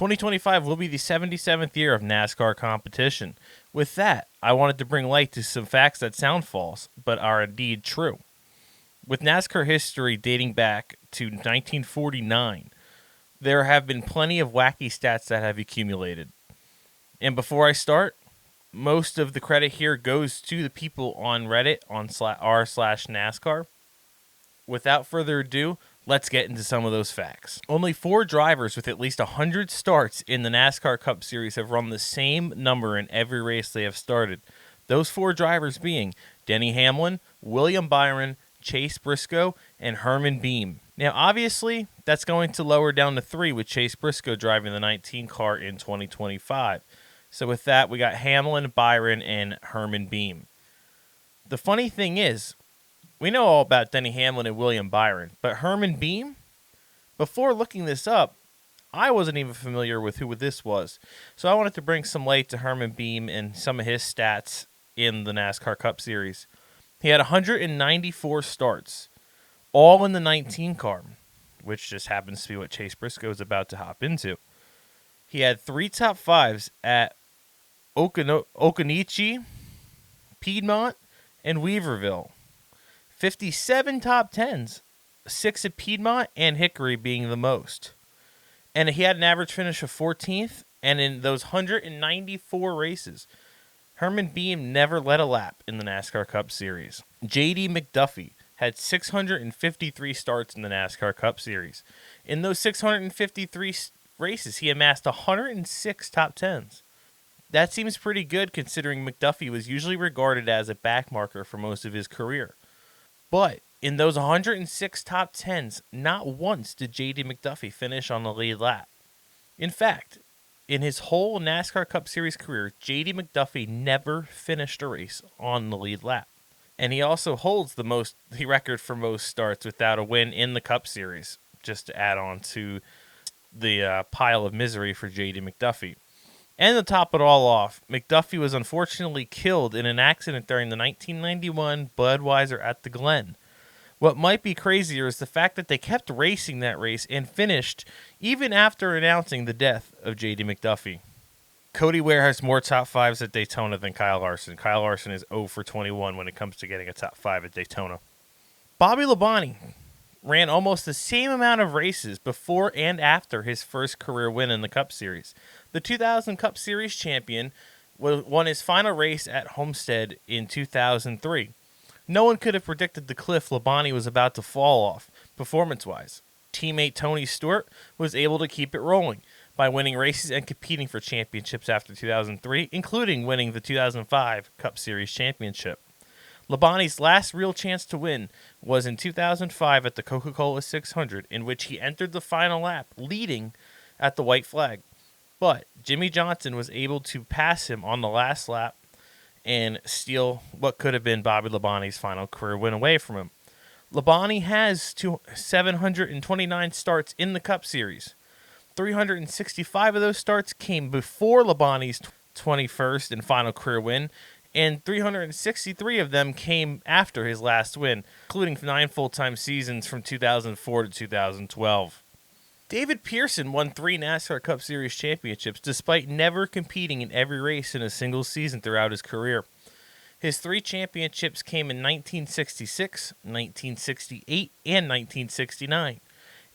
2025 will be the 77th year of NASCAR competition. With that, I wanted to bring light to some facts that sound false, but are indeed true. With NASCAR history dating back to 1949, there have been plenty of wacky stats that have accumulated. And before I start, most of the credit here goes to the people on Reddit on r/NASCAR. Without further ado, let's get into some of those facts. Only 4 drivers with at least 100 starts in the NASCAR Cup Series have run the same number in every race they have started. Those 4 drivers being Denny Hamlin, William Byron, Chase Briscoe, and Herman Beam. Now, obviously, that's going to lower down to 3 with Chase Briscoe driving the 19 car in 2025. So with that, we got Hamlin, Byron, and Herman Beam. The funny thing is, we know all about Denny Hamlin and William Byron, but Herman Beam? Before looking this up, I wasn't even familiar with who this was. So I wanted to bring some light to Herman Beam and some of his stats in the NASCAR Cup Series. He had 194 starts, all in the 19 car, which just happens to be what Chase Briscoe is about to hop into. He had 3 top 5s at Occoneechee, Piedmont, and Weaverville. 57 top 10s, 6 at Piedmont and Hickory being the most. And he had an average finish of 14th, and in those 194 races, Herman Beam never led a lap in the NASCAR Cup Series. J.D. McDuffy had 653 starts in the NASCAR Cup Series. In those 653 races, he amassed 106 top 10s. That seems pretty good considering McDuffy was usually regarded as a backmarker for most of his career. But in those 106 top 10s, not once did J.D. McDuffy finish on the lead lap. In fact, in his whole NASCAR Cup Series career, J.D. McDuffy never finished a race on the lead lap. And he also holds the record for most starts without a win in the Cup Series, just to add on to the pile of misery for J.D. McDuffy. And to top it all off, McDuffy was unfortunately killed in an accident during the 1991 Budweiser at the Glen. What might be crazier is the fact that they kept racing that race and finished even after announcing the death of J.D. McDuffy. Cody Ware has more top 5s at Daytona than Kyle Larson. Kyle Larson is 0 for 21 when it comes to getting a top 5 at Daytona. Bobby Labonte ran almost the same amount of races before and after his first career win in the Cup Series. The 2000 Cup Series champion won his final race at Homestead in 2003. No one could have predicted the cliff Labonte was about to fall off, performance-wise. Teammate Tony Stewart was able to keep it rolling by winning races and competing for championships after 2003, including winning the 2005 Cup Series championship. Labonte's last real chance to win was in 2005 at the Coca-Cola 600, in which he entered the final lap, leading at the white flag. But Jimmy Johnson was able to pass him on the last lap and steal what could have been Bobby Labonte's final career win away from him. Labonte has 729 starts in the Cup Series. 365 of those starts came before Labonte's 21st and final career win, and 363 of them came after his last win, including 9 full-time seasons from 2004 to 2012. David Pearson won 3 NASCAR Cup Series championships despite never competing in every race in a single season throughout his career. His 3 championships came in 1966, 1968, and 1969.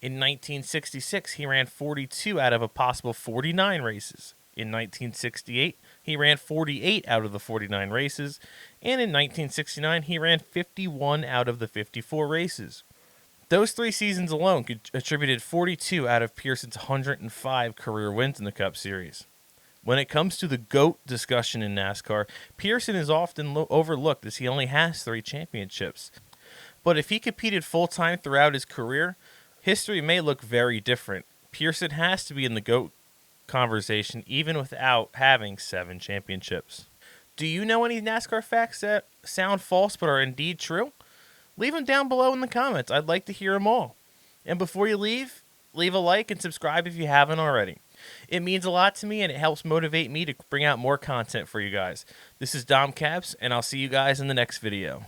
In 1966, he ran 42 out of a possible 49 races. In 1968, he ran 48 out of the 49 races. And in 1969, he ran 51 out of the 54 races. Those 3 seasons alone contributed 42 out of Pearson's 105 career wins in the Cup Series. When it comes to the GOAT discussion in NASCAR, Pearson is often overlooked as he only has 3 championships. But if he competed full-time throughout his career, history may look very different. Pearson has to be in the GOAT conversation even without having 7 championships. Do you know any NASCAR facts that sound false but are indeed true? Leave them down below in the comments. I'd like to hear them all. And before you leave a like and subscribe if you haven't already. It means a lot to me and it helps motivate me to bring out more content for you guys. This is Dom Caps, and I'll see you guys in the next video.